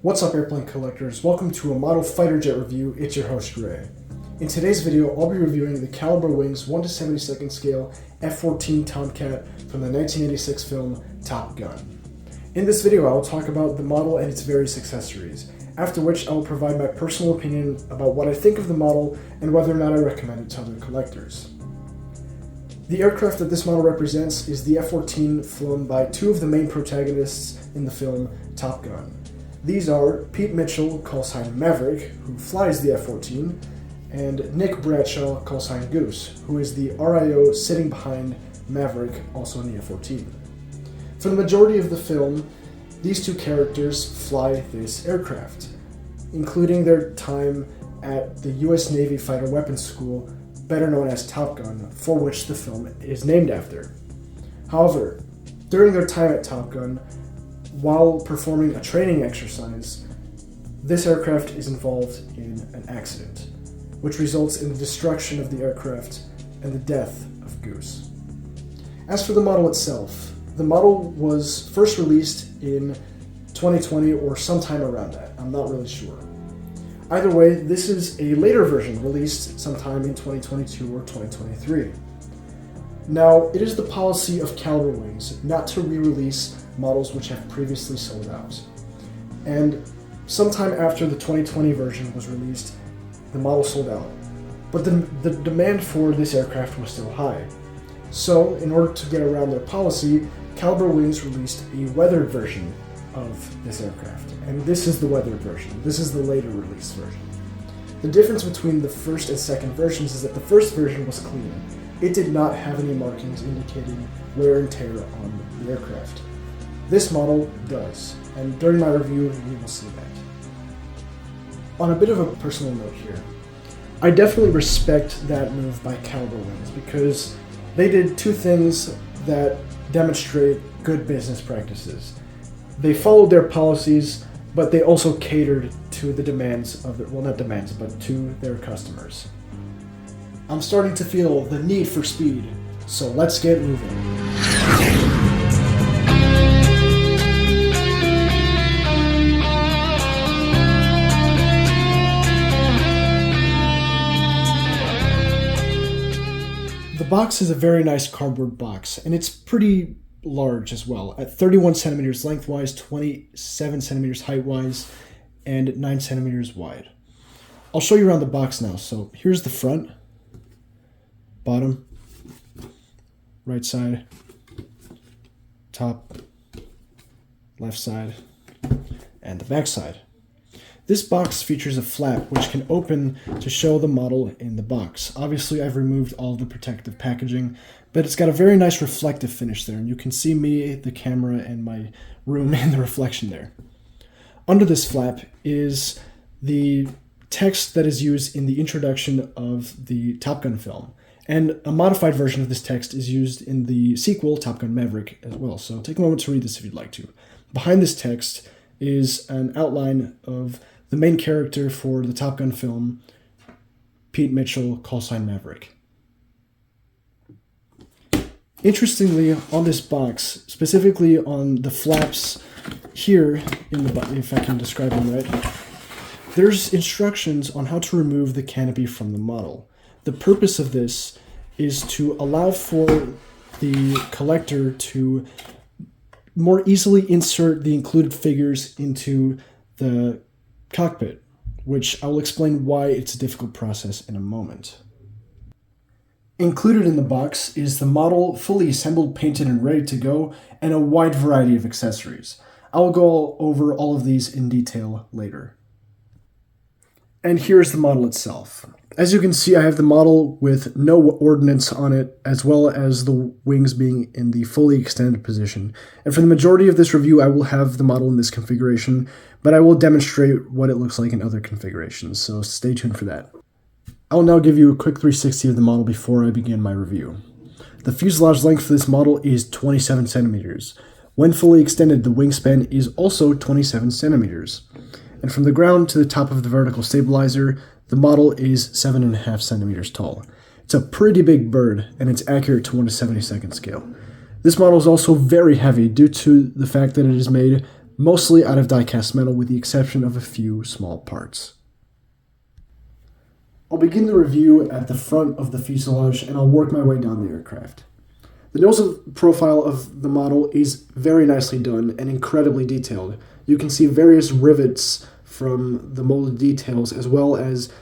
What's up, airplane collectors? Welcome to a model fighter jet review. It's your host, Ray. In today's video, I'll be reviewing the Calibre Wings 1/72 scale F-14 Tomcat from the 1986 film Top Gun. In this video, I will talk about the model and its various accessories, after which I will provide my personal opinion about what I think of the model and whether or not I recommend it to other collectors. The aircraft that this model represents is the F-14 flown by two of the main protagonists in the film Top Gun. These are Pete Mitchell, callsign Maverick, who flies the F-14, and Nick Bradshaw, callsign Goose, who is the RIO sitting behind Maverick, also in the F-14. For the majority of the film, these two characters fly this aircraft, including their time at the US Navy Fighter Weapons School, better known as Top Gun, for which the film is named after. However, during their time at Top Gun, while performing a training exercise, this aircraft is involved in an accident, which results in the destruction of the aircraft and the death of Goose. As for the model itself, the model was first released in 2020 or sometime around that. I'm not really sure. Either way, this is a later version released sometime in 2022 or 2023. Now, it is the policy of Calibre Wings not to re-release models which have previously sold out. And sometime after the 2020 version was released, the model sold out. But the demand for this aircraft was still high. So, in order to get around their policy, Calibre Wings released a weathered version of this aircraft. And this is the weathered version. This is the later release version. The difference between the first and second versions is that the first version was clean. It did not have any markings indicating wear and tear on the aircraft. This model does, and during my review, you will see that. On a bit of a personal note here, I definitely respect that move by Calibre Wings because they did two things that demonstrate good business practices. They followed their policies, but they also catered to the demands of their, well, not demands, but to their customers. I'm starting to feel the need for speed, so let's get moving. The box is a very nice cardboard box, and it's pretty large as well, at 31 centimeters lengthwise, 27 centimeters height-wise, and 9 centimeters wide. I'll show you around the box now. So here's the front, bottom, right side, top, left side, and the back side. This box features a flap which can open to show the model in the box. Obviously, I've removed all of the protective packaging, but it's got a very nice reflective finish there, and you can see me, the camera, and my room in the reflection there. Under this flap is the text that is used in the introduction of the Top Gun film, and a modified version of this text is used in the sequel, Top Gun Maverick, as well. So take a moment to read this if you'd like to. Behind this text is an outline of the main character for the Top Gun film, Pete Mitchell, callsign Maverick. Interestingly, on this box, specifically on the flaps here, in the if I can describe them right, there's instructions on how to remove the canopy from the model. The purpose of this is to allow for the collector to more easily insert the included figures into the cockpit, which I will explain why it's a difficult process in a moment. Included in the box is the model fully assembled, painted, and ready to go, and a wide variety of accessories. I will go over all of these in detail later. And here's the model itself. As you can see, I have the model with no ordnance on it, as well as the wings being in the fully extended position. And for the majority of this review, I will have the model in this configuration, but I will demonstrate what it looks like in other configurations, so stay tuned for that. I will now give you a quick 360 of the model before I begin my review. The fuselage length for this model is 27 centimeters. When fully extended, the wingspan is also 27 centimeters. And from the ground to the top of the vertical stabilizer, the model is 7.5 centimeters tall. It's a pretty big bird, and it's accurate to 1/72 scale. This model is also very heavy due to the fact that it is made mostly out of die-cast metal with the exception of a few small parts. I'll begin the review at the front of the fuselage and I'll work my way down the aircraft. The nose profile of the model is very nicely done and incredibly detailed. You can see various rivets from the molded details as well as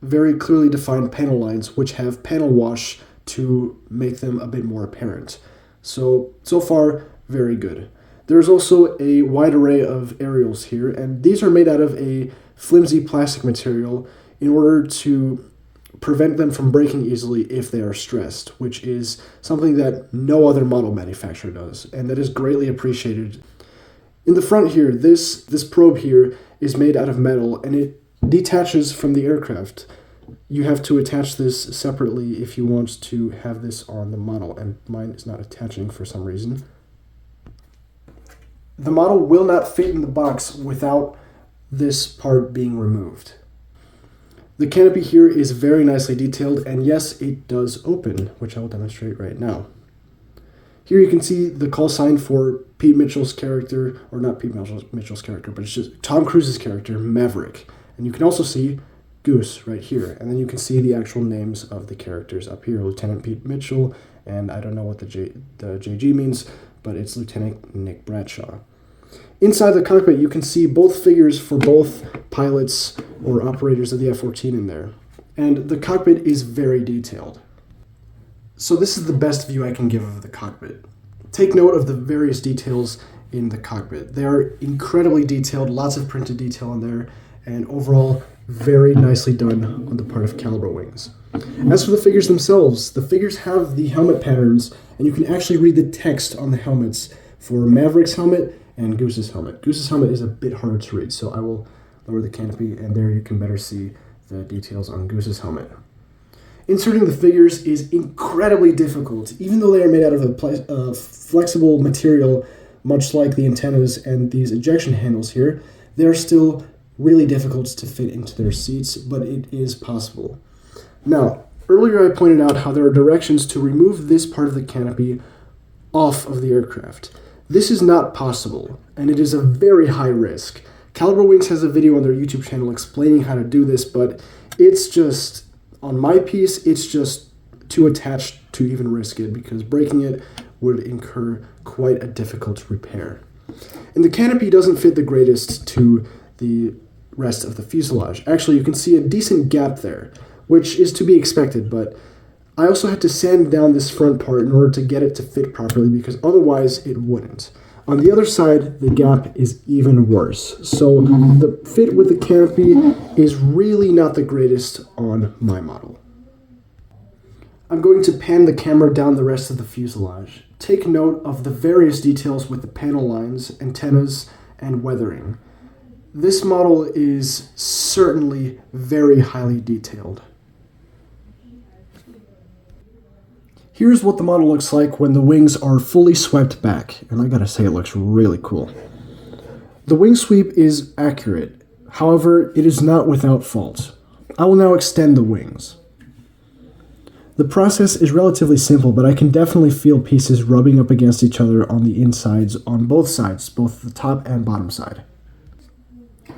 very clearly defined panel lines which have panel wash to make them a bit more apparent. So far, very good. There's also a wide array of aerials here, and these are made out of a flimsy plastic material in order to prevent them from breaking easily if they are stressed, which is something that no other model manufacturer does, and that is greatly appreciated. In the front here, this probe here is made out of metal, and it detaches from the aircraft. You have to attach this separately if you want to have this on the model, and mine is not attaching for some reason. The model will not fit in the box without this part being removed. The canopy here is very nicely detailed, and yes, it does open, which I will demonstrate right now. Here you can see the call sign for Pete Mitchell's character, or not Pete Mitchell's character, but it's just Tom Cruise's character, Maverick. And you can also see Goose right here, and then you can see the actual names of the characters up here, Lieutenant Pete Mitchell, and I don't know what the JG means, but it's Lieutenant Nick Bradshaw. Inside the cockpit, you can see both figures for both pilots or operators of the F-14 in there. And the cockpit is very detailed. So this is the best view I can give of the cockpit. Take note of the various details in the cockpit. They are incredibly detailed, lots of printed detail in there, and overall, very nicely done on the part of Calibre Wings. As for the figures themselves, the figures have the helmet patterns, and you can actually read the text on the helmets for Maverick's helmet and Goose's helmet. Goose's helmet is a bit harder to read, so I will lower the canopy, and there you can better see the details on Goose's helmet. Inserting the figures is incredibly difficult, even though they are made out of a flexible material, much like the antennas and these ejection handles here. They are still really difficult to fit into their seats, but it is possible. Now, earlier I pointed out how there are directions to remove this part of the canopy off of the aircraft. This is not possible, and it is a very high risk. Calibre Wings has a video on their YouTube channel explaining how to do this, but it's just, on my piece, it's just too attached to even risk it, because breaking it would incur quite a difficult repair. And the canopy doesn't fit the greatest to the rest of the fuselage. Actually, you can see a decent gap there, which is to be expected, but I also had to sand down this front part in order to get it to fit properly, because otherwise it wouldn't. On the other side, the gap is even worse. So the fit with the canopy is really not the greatest on my model. I'm going to pan the camera down the rest of the fuselage. Take note of the various details with the panel lines, antennas, and weathering. This model is certainly very highly detailed. Here's what the model looks like when the wings are fully swept back, and I gotta say it looks really cool. The wing sweep is accurate, however, it is not without fault. I will now extend the wings. The process is relatively simple, but I can definitely feel pieces rubbing up against each other on the insides on both sides, both the top and bottom side.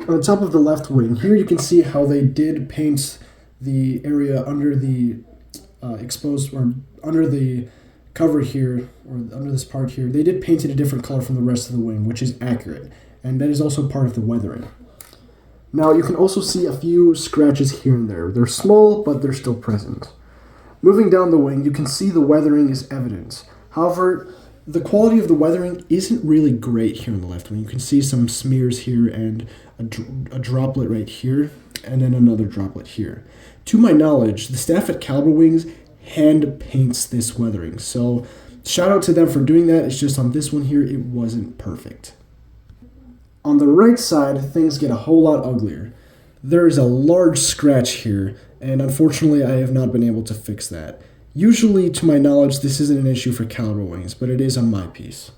On the top of the left wing, here you can see how they did paint the area under the exposed, or under the cover here, or under this part here. They did paint it a different color from the rest of the wing, which is accurate, and that is also part of the weathering. Now you can also see a few scratches here and there. They're small, but they're still present. Moving down the wing, you can see the weathering is evident. However, the quality of the weathering isn't really great here on the left wing. You can see some smears here and a droplet right here, and then another droplet here. To my knowledge, the staff at Calibre Wings hand paints this weathering, so shout out to them for doing that. It's just on this one here, it wasn't perfect. On the right side, things get a whole lot uglier. There is a large scratch here, and unfortunately I have not been able to fix that. Usually, to my knowledge, this isn't an issue for Calibre Wings, but it is on my piece.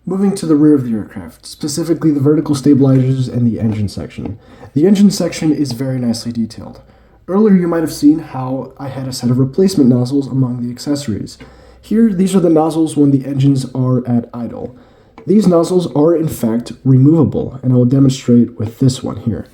Moving to the rear of the aircraft, specifically the vertical stabilizers and the engine section. The engine section is very nicely detailed. Earlier you might have seen how I had a set of replacement nozzles among the accessories. Here, these are the nozzles when the engines are at idle. These nozzles are in fact removable, and I will demonstrate with this one here.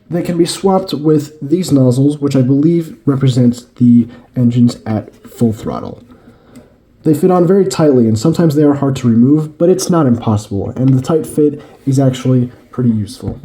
They can be swapped with these nozzles, which I believe represents the engines at full throttle. They fit on very tightly, and sometimes they are hard to remove, but it's not impossible, and the tight fit is actually pretty useful.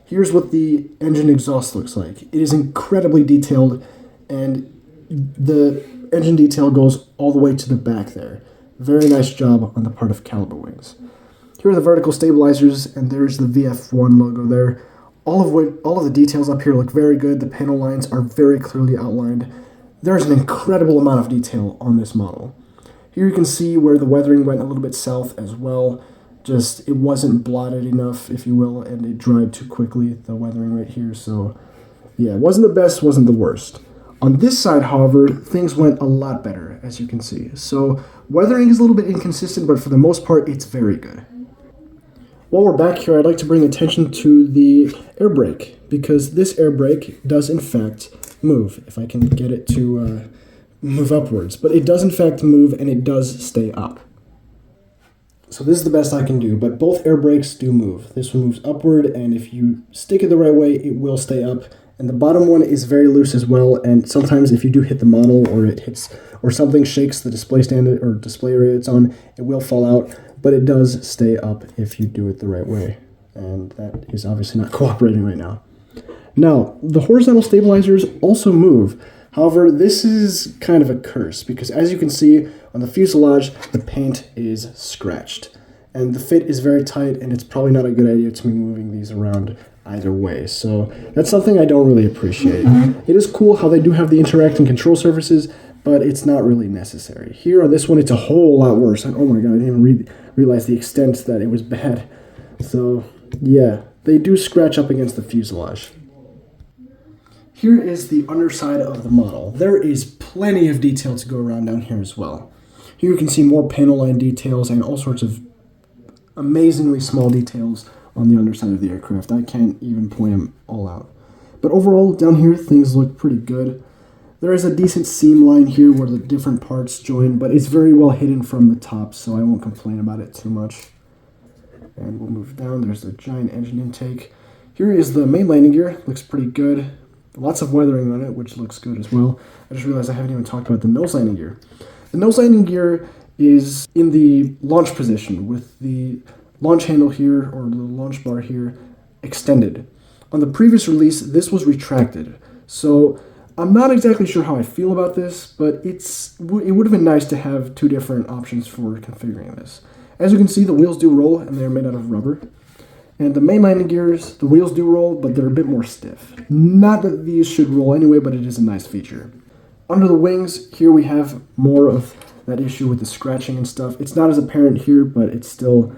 Here's what the engine exhaust looks like. It is incredibly detailed, and the engine detail goes all the way to the back there. Very nice job on the part of Calibre wings. Here are the vertical stabilizers, and there's the VF1 logo there. All of the details up here look very good. The panel lines are very clearly outlined. There's an incredible amount of detail on this model. Here you can see where the weathering went a little bit south as well. Just, it wasn't blotted enough, if you will, and it dried too quickly, the weathering right here. So, yeah, it wasn't the best, wasn't the worst. On this side, however, things went a lot better, as you can see. So, weathering is a little bit inconsistent, but for the most part, it's very good. While we're back here, I'd like to bring attention to the air brake, because this air brake does in fact move, if I can get it to move upwards. But it does in fact move, and it does stay up. So this is the best I can do, but both air brakes do move. This one moves upward, and if you stick it the right way, it will stay up. And the bottom one is very loose as well, and sometimes if you do hit the model, or it hits, or something shakes the display stand or display area it's on, it will fall out. But it does stay up if you do it the right way, and that is obviously not cooperating right now. Now, the horizontal stabilizers also move. However, this is kind of a curse, because as you can see on the fuselage, the paint is scratched, and the fit is very tight, and it's probably not a good idea to be moving these around either way. So that's something I don't really appreciate. It is cool how they do have the interacting control surfaces, but it's not really necessary. Here on this one, it's a whole lot worse. And oh my god, I didn't even realize the extent that it was bad. So yeah, they do scratch up against the fuselage. Here is the underside of the model. There is plenty of detail to go around down here as well. Here you can see more panel line details and all sorts of amazingly small details on the underside of the aircraft. I can't even point them all out. But overall, down here, things look pretty good. There is a decent seam line here where the different parts join, but it's very well hidden from the top, so I won't complain about it too much. And we'll move down. There's the giant engine intake. Here is the main landing gear. Looks pretty good. Lots of weathering on it, which looks good as well. I just realized I haven't even talked about the nose landing gear. The nose landing gear is in the launch position with the launch handle here, or the launch bar here, extended. On the previous release, this was retracted. So I'm not exactly sure how I feel about this, but it would have been nice to have two different options for configuring this. As you can see, the wheels do roll, and they're made out of rubber. And the main landing gears, the wheels do roll, but they're a bit more stiff. Not that these should roll anyway, but it is a nice feature. Under the wings, here we have more of that issue with the scratching and stuff. It's not as apparent here, but it's still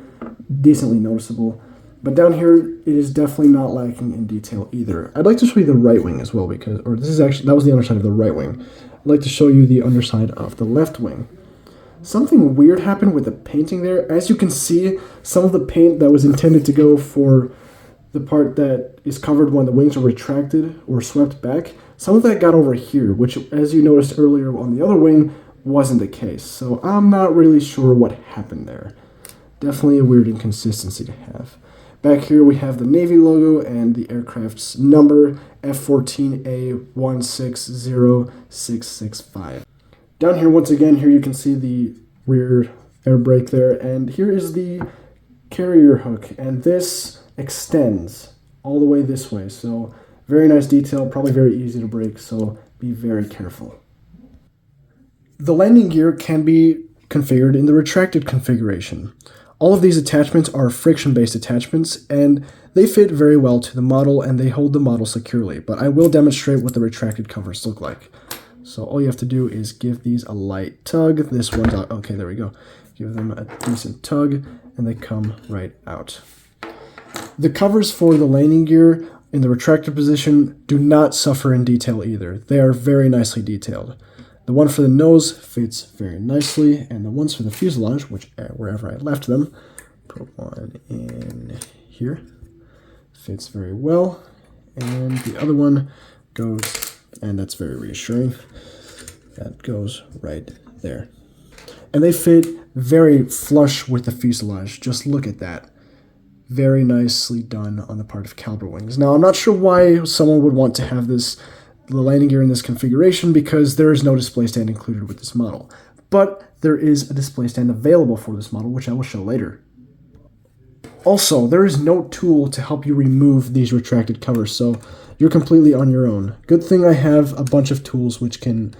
decently noticeable. But down here, it is definitely not lacking in detail either. I'd like to show you the right wing as well, that was the underside of the right wing. I'd like to show you the underside of the left wing. Something weird happened with the painting there. As you can see, some of the paint that was intended to go for the part that is covered when the wings are retracted or swept back, some of that got over here, which, as you noticed earlier on the other wing, wasn't the case. So I'm not really sure what happened there. Definitely a weird inconsistency to have. Back here we have the Navy logo and the aircraft's number, F-14A 160665. Down here, once again, here you can see the rear air brake there, and here is the carrier hook, and this extends all the way this way, so very nice detail, probably very easy to break, so be very careful. The landing gear can be configured in the retracted configuration. All of these attachments are friction-based attachments, and they fit very well to the model, and they hold the model securely, but I will demonstrate what the retracted covers look like. So all you have to do is give these a light tug. This one's out. Okay, there we go. Give them a decent tug, and they come right out. The covers for the landing gear in the retracted position do not suffer in detail either. They are very nicely detailed. The one for the nose fits very nicely, and the ones for the fuselage, which wherever I left them, put one in here, fits very well, and the other one goes, and that's very reassuring, that goes right there. and they fit very flush with the fuselage. Just look at that. Very nicely done on the part of Calibre wings. Now, I'm not sure why someone would want to have the landing gear in this configuration, because there is no display stand included with this model. But there is a display stand available for this model, which I will show later. Also, there is no tool to help you remove these retracted covers, so you're completely on your own. Good thing I have a bunch of tools which can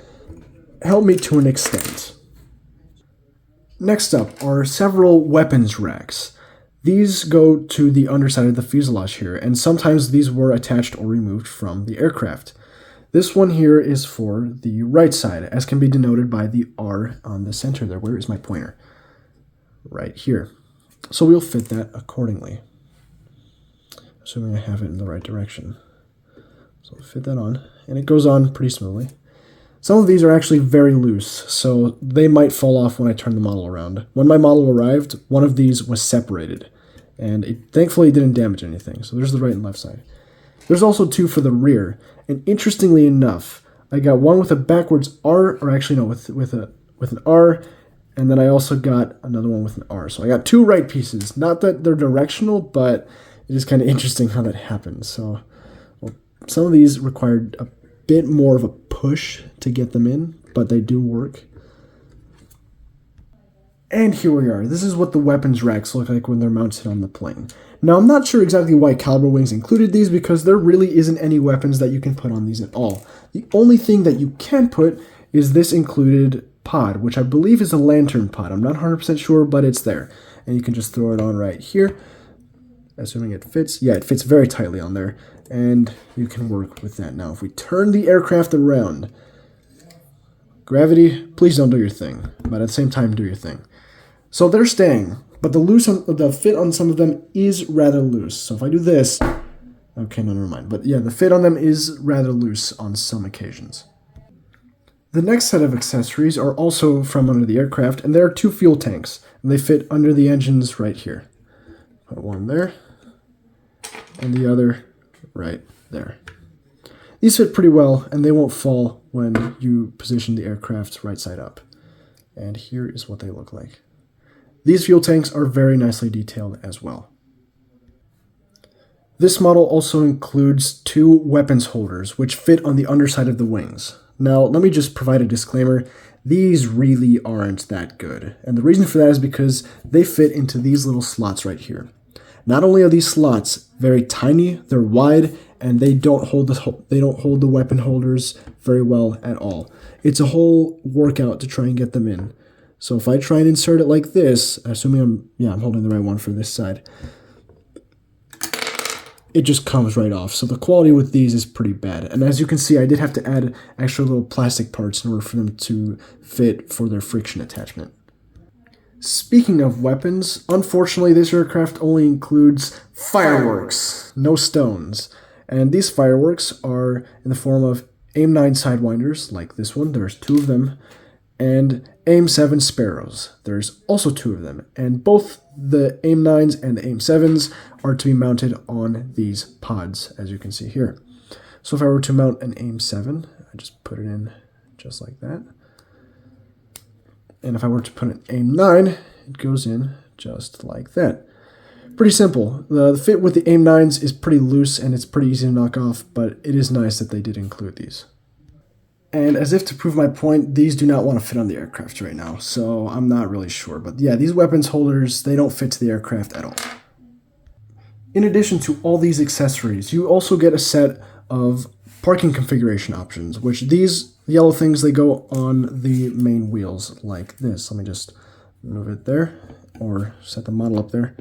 help me to an extent. Next up are several weapons racks. These go to the underside of the fuselage here, and sometimes these were attached or removed from the aircraft. This one here is for the right side, as can be denoted by the R on the center there. Where is my pointer? Right here. So we'll fit that accordingly, assuming I have it in the right direction. So I'll fit that on, and it goes on pretty smoothly. Some of these are actually very loose, so they might fall off when I turn the model around. When my model arrived, one of these was separated, and it thankfully didn't damage anything. So there's the right and left side. There's also two for the rear, and interestingly enough, I got one with a backwards R, or actually no, with an R, and then I also got another one with an R. So I got two right pieces. Not that they're directional, but it is kind of interesting how that happens. So well, some of these required a bit more of a push to get them in, but they do work. And here we are. This is what the weapons racks look like when they're mounted on the plane. Now, I'm not sure exactly why Calibre Wings included these, because there really isn't any weapons that you can put on these at all. The only thing that you can put is this included pod, which I believe is a lantern pod. I'm not 100% sure, but it's there. And you can just throw it on right here, assuming it fits. Yeah, it fits very tightly on there, and you can work with that. Now, if we turn the aircraft around, gravity, please don't do your thing, but at the same time, do your thing. So they're staying, but the fit on some of them is rather loose. So if I do this, okay, no, never mind. But yeah, the fit on them is rather loose on some occasions. The next set of accessories are also from under the aircraft, and there are two fuel tanks, and they fit under the engines right here. Put one there, and the other right there. These fit pretty well, and they won't fall when you position the aircraft right side up. And here is what they look like. These fuel tanks are very nicely detailed as well. This model also includes two weapons holders, which fit on the underside of the wings. Now, let me just provide a disclaimer. These really aren't that good. And the reason for that is because they fit into these little slots right here. Not only are these slots very tiny, they're wide, and they don't hold the weapon holders very well at all. It's a whole workout to try and get them in. So if I try and insert it like this, assuming I'm holding the right one for this side, it just comes right off. So the quality with these is pretty bad. And as you can see, I did have to add extra little plastic parts in order for them to fit for their friction attachment. Speaking of weapons, unfortunately this aircraft only includes fireworks, no stones. And these fireworks are in the form of AIM-9 sidewinders, like this one, there's two of them, and AIM-7 Sparrows. There's also two of them, and both the AIM-9s and the AIM-7s are to be mounted on these pods, as you can see here. So if I were to mount an AIM-7, I just put it in just like that. And if I were to put an AIM-9, it goes in just like that. Pretty simple. The fit with the AIM-9s is pretty loose and it's pretty easy to knock off, but it is nice that they did include these. And as if to prove my point, these do not want to fit on the aircraft right now, so I'm not really sure. But yeah, these weapons holders, they don't fit to the aircraft at all. In addition to all these accessories, you also get a set of parking configuration options, which these yellow things, they go on the main wheels like this. Let me just move it there, or set the model up there,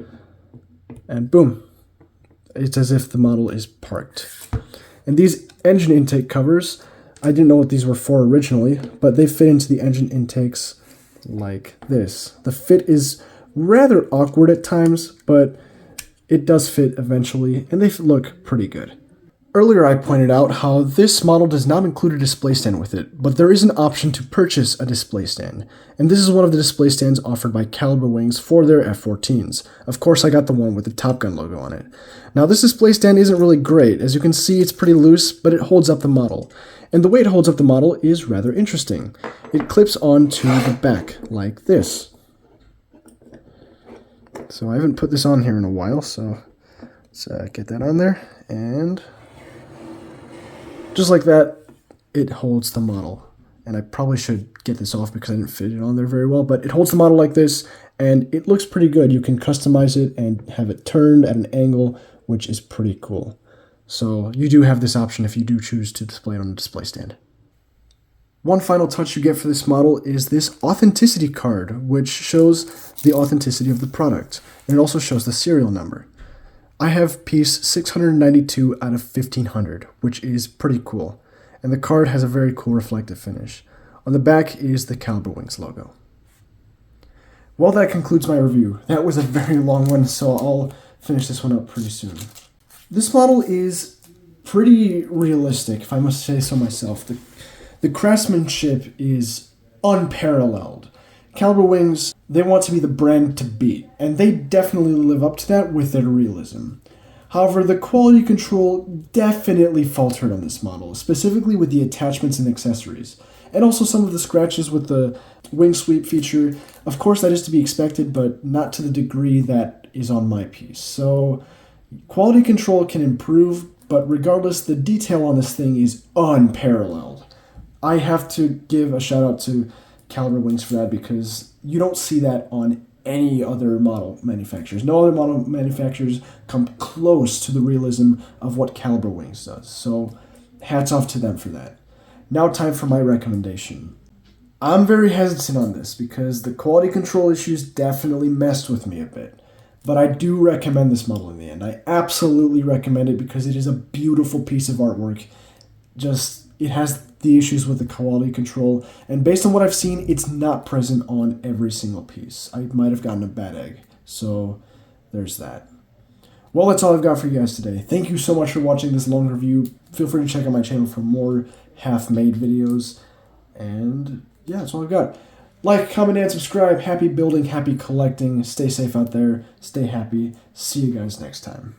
and boom. It's as if the model is parked. And these engine intake covers, I didn't know what these were for originally, but they fit into the engine intakes like this. The fit is rather awkward at times, but it does fit eventually, and they look pretty good. Earlier I pointed out how this model does not include a display stand with it, but there is an option to purchase a display stand, and this is one of the display stands offered by Calibre wings for their F-14s. Of course I got the one with the Top Gun logo on it. Now this display stand isn't really great. As you can see, it's pretty loose, but it holds up the model. And the way it holds up the model is rather interesting. It clips onto the back like this. So I haven't put this on here in a while, so let's get that on there, and just like that, it holds the model. And I probably should get this off because I didn't fit it on there very well, but it holds the model like this, and it looks pretty good. You can customize it and have it turned at an angle, which is pretty cool. So you do have this option if you do choose to display it on a display stand. One final touch you get for this model is this authenticity card, which shows the authenticity of the product, and it also shows the serial number. I have piece 692 out of 1500, which is pretty cool, and the card has a very cool reflective finish. On the back is the Calibre Wings logo. Well, that concludes my review. That was a very long one, so I'll finish this one up pretty soon. This model is pretty realistic, if I must say so myself. The craftsmanship is unparalleled. Calibre Wings, they want to be the brand to beat, and they definitely live up to that with their realism. However, the quality control definitely faltered on this model, specifically with the attachments and accessories, and also some of the scratches with the wing sweep feature. Of course, that is to be expected, but not to the degree that is on my piece. So, quality control can improve, but regardless, the detail on this thing is unparalleled. I have to give a shout out to Calibre Wings for that, because you don't see that on any other model manufacturers. No other model manufacturers come close to the realism of what Calibre Wings does. So hats off to them for that. Now time for my recommendation. I'm very hesitant on this because the quality control issues definitely messed with me a bit. But I do recommend this model in the end. I absolutely recommend it because it is a beautiful piece of artwork. It has the issues with the quality control, and based on what I've seen, it's not present on every single piece. I might have gotten a bad egg, so there's that. Well, that's all I've got for you guys today. Thank you so much for watching this long review. Feel free to check out my channel for more half-made videos, and yeah, that's all I've got. Like, comment, and subscribe. Happy building, happy collecting. Stay safe out there. Stay happy. See you guys next time.